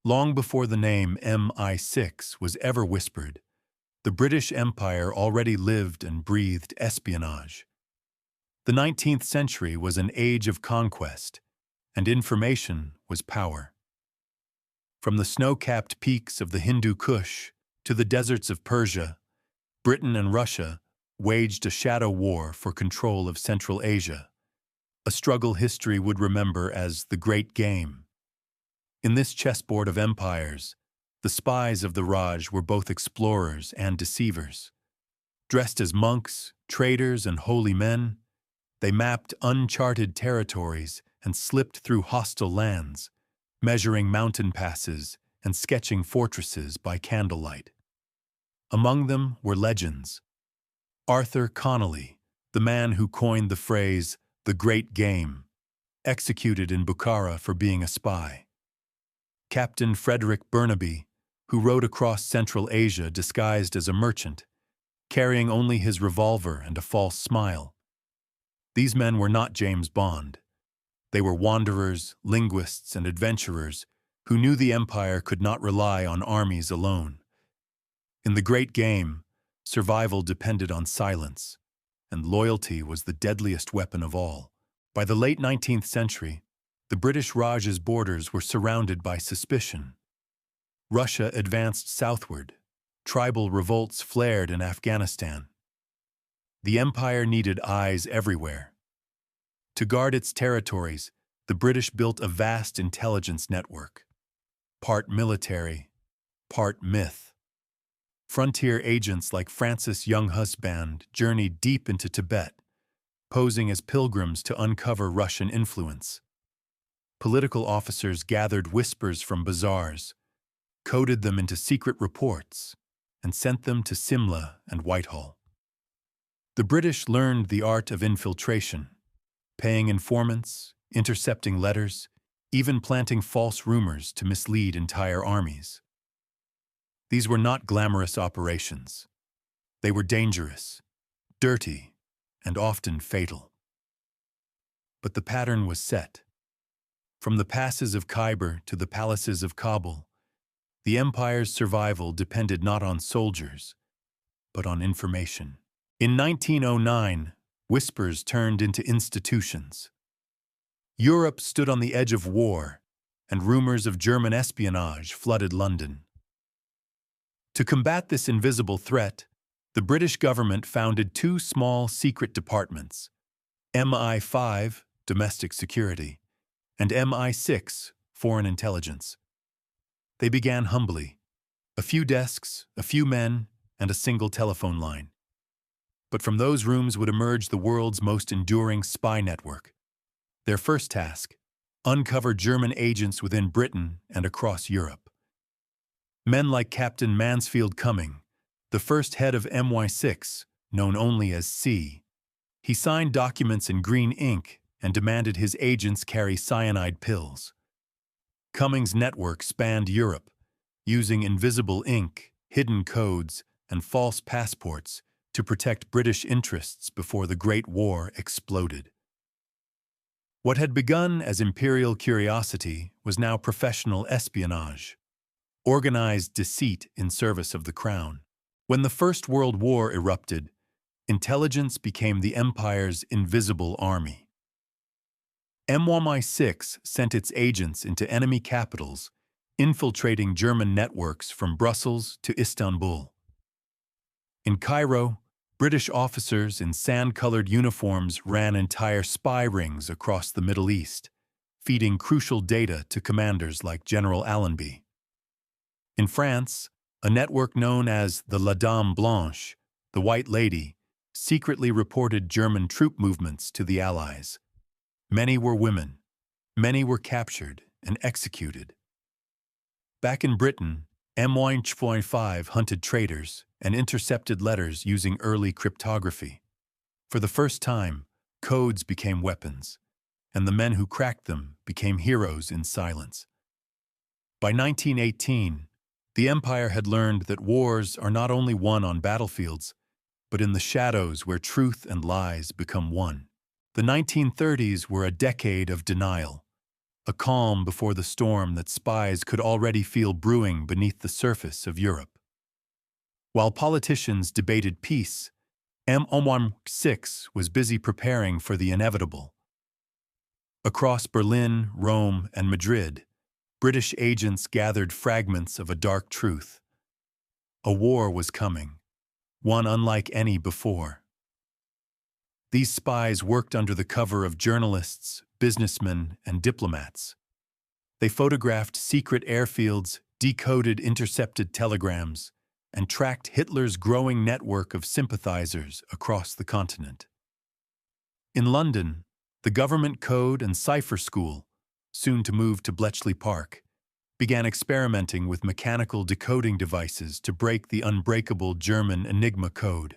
Long before the name MI6 was ever whispered, the British Empire already lived and breathed espionage. The 19th century was an age of conquest, and information was power. From the snow-capped peaks of the Hindu Kush to the deserts of Persia, Britain and Russia waged a shadow war for control of Central Asia, a struggle history would remember as the Great Game. In this chessboard of empires, the spies of the Raj were both explorers and deceivers. Dressed as monks, traders, and holy men, they mapped uncharted territories and slipped through hostile lands, measuring mountain passes and sketching fortresses by candlelight. Among them were legends. Arthur Connolly, the man who coined the phrase, "the Great Game," executed in Bukhara for being a spy. Captain Frederick Burnaby, who rode across Central Asia disguised as a merchant, carrying only his revolver and a false smile. These men were not James Bond. They were wanderers, linguists, and adventurers who knew the empire could not rely on armies alone. In the Great Game, survival depended on silence, and loyalty was the deadliest weapon of all. By the late 19th century, the British Raj's borders were surrounded by suspicion. Russia advanced southward. Tribal revolts flared in Afghanistan. The empire needed eyes everywhere. To guard its territories, the British built a vast intelligence network, part military, part myth. Frontier agents like Francis Younghusband journeyed deep into Tibet, posing as pilgrims to uncover Russian influence. Political officers gathered whispers from bazaars, coded them into secret reports, and sent them to Simla and Whitehall. The British learned the art of infiltration, paying informants, intercepting letters, even planting false rumors to mislead entire armies. These were not glamorous operations. They were dangerous, dirty, and often fatal. But the pattern was set. From the passes of Khyber to the palaces of Kabul, the empire's survival depended not on soldiers, but on information. In 1909, whispers turned into institutions. Europe stood on the edge of war, and rumors of German espionage flooded London. To combat this invisible threat, the British government founded two small secret departments, MI5, Domestic Security, and MI6, Foreign Intelligence. They began humbly, a few desks, a few men, and a single telephone line. But from those rooms would emerge the world's most enduring spy network. Their first task, uncover German agents within Britain and across Europe. Men like Captain Mansfield Cumming, the first head of MI6, known only as C. He signed documents in green ink and demanded his agents carry cyanide pills. Cumming's network spanned Europe, using invisible ink, hidden codes, and false passports to protect British interests before the Great War exploded. What had begun as imperial curiosity was now professional espionage, organized deceit in service of the crown. When the First World War erupted, intelligence became the empire's invisible army. MI6 sent its agents into enemy capitals, infiltrating German networks from Brussels to Istanbul. In Cairo, British officers in sand-colored uniforms ran entire spy rings across the Middle East, feeding crucial data to commanders like General Allenby. In France, a network known as the La Dame Blanche, the White Lady, secretly reported German troop movements to the Allies. Many were women, many were captured and executed. Back in Britain, MI5 hunted traitors and intercepted letters using early cryptography. For the first time, codes became weapons, and the men who cracked them became heroes in silence. By 1918, the empire had learned that wars are not only won on battlefields, but in the shadows where truth and lies become one. The 1930s were a decade of denial, a calm before the storm that spies could already feel brewing beneath the surface of Europe. While politicians debated peace, MI6 was busy preparing for the inevitable. Across Berlin, Rome, and Madrid, British agents gathered fragments of a dark truth. A war was coming, one unlike any before. These spies worked under the cover of journalists, businessmen, and diplomats. They photographed secret airfields, decoded intercepted telegrams, and tracked Hitler's growing network of sympathizers across the continent. In London, the Government Code and Cipher School, soon to move to Bletchley Park, began experimenting with mechanical decoding devices to break the unbreakable German Enigma code.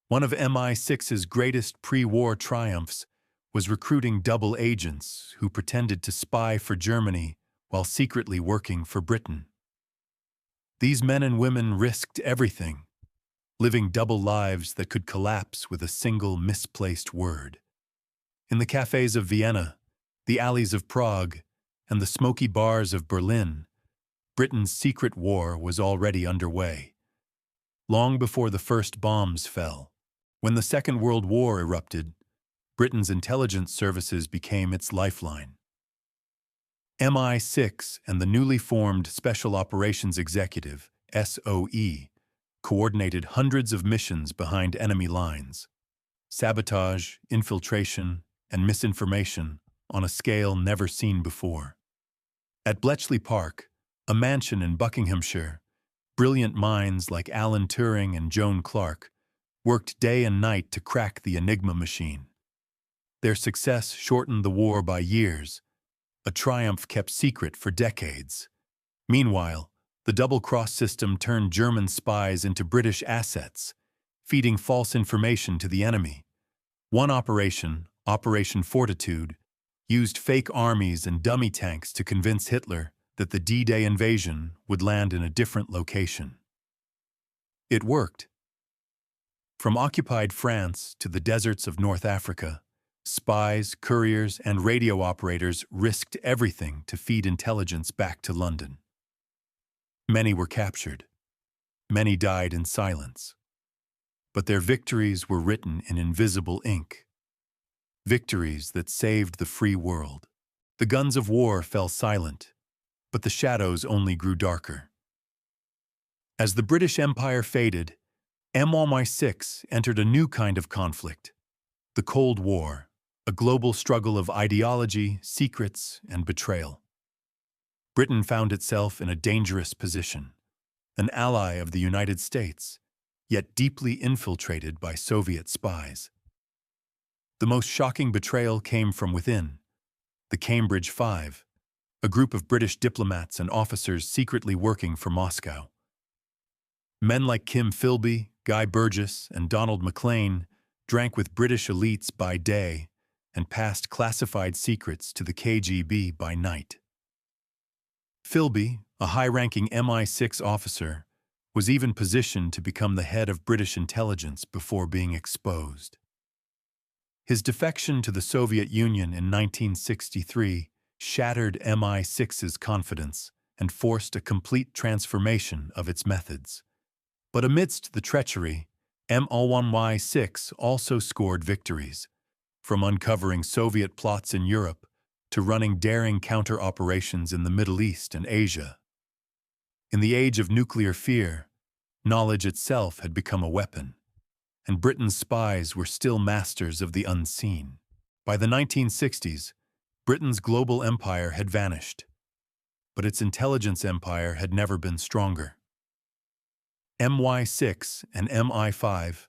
One of MI6's greatest pre-war triumphs was recruiting double agents who pretended to spy for Germany while secretly working for Britain. These men and women risked everything, living double lives that could collapse with a single misplaced word. In the cafes of Vienna, the alleys of Prague, and the smoky bars of Berlin, Britain's secret war was already underway. Long before the first bombs fell, when the Second World War erupted, Britain's intelligence services became its lifeline. MI6 and the newly formed Special Operations Executive, SOE, coordinated hundreds of missions behind enemy lines. Sabotage, infiltration, and misinformation on a scale never seen before. At Bletchley Park, a mansion in Buckinghamshire, brilliant minds like Alan Turing and Joan Clark worked day and night to crack the Enigma machine. Their success shortened the war by years, a triumph kept secret for decades. Meanwhile, the double-cross system turned German spies into British assets, feeding false information to the enemy. One operation, Operation Fortitude, used fake armies and dummy tanks to convince Hitler that the D-Day invasion would land in a different location. It worked. From occupied France to the deserts of North Africa, spies, couriers, and radio operators risked everything to feed intelligence back to London. Many were captured. Many died in silence. But their victories were written in invisible ink. Victories that saved the free world. The guns of war fell silent, but the shadows only grew darker. As the British Empire faded, MI6 entered a new kind of conflict, the Cold War, a global struggle of ideology, secrets, and betrayal. Britain found itself in a dangerous position, an ally of the United States, yet deeply infiltrated by Soviet spies. The most shocking betrayal came from within, the Cambridge Five, a group of British diplomats and officers secretly working for Moscow. Men like Kim Philby, Guy Burgess, and Donald Maclean drank with British elites by day and passed classified secrets to the KGB by night. Philby, a high-ranking MI6 officer, was even positioned to become the head of British intelligence before being exposed. His defection to the Soviet Union in 1963 shattered MI6's confidence and forced a complete transformation of its methods. But amidst the treachery, MI6 also scored victories, from uncovering Soviet plots in Europe to running daring counter-operations in the Middle East and Asia. In the age of nuclear fear, knowledge itself had become a weapon, and Britain's spies were still masters of the unseen. By the 1960s, Britain's global empire had vanished, but its intelligence empire had never been stronger. MI6 and MI5,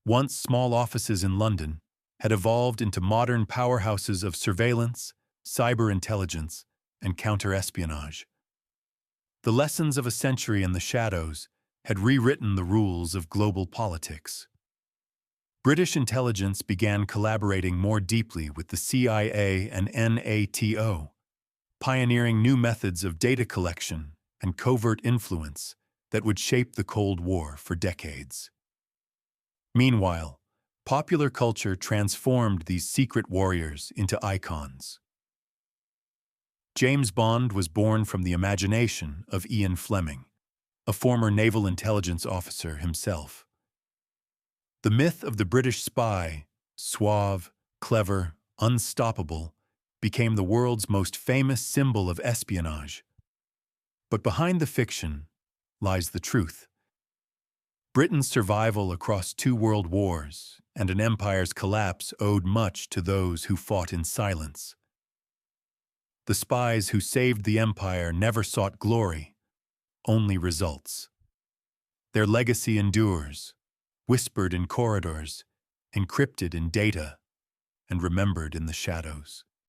once small offices in London, had evolved into modern powerhouses of surveillance, cyber intelligence, and counter-espionage. The lessons of a century in the shadows had rewritten the rules of global politics. British intelligence began collaborating more deeply with the CIA and NATO, pioneering new methods of data collection and covert influence that would shape the Cold War for decades. Meanwhile, popular culture transformed these secret warriors into icons. James Bond was born from the imagination of Ian Fleming, a former naval intelligence officer himself. The myth of the British spy, suave, clever, unstoppable, became the world's most famous symbol of espionage. But behind the fiction lies the truth. Britain's survival across 2 world wars and an empire's collapse owed much to those who fought in silence. The spies who saved the empire never sought glory, only results. Their legacy endures, whispered in corridors, encrypted in data, and remembered in the shadows.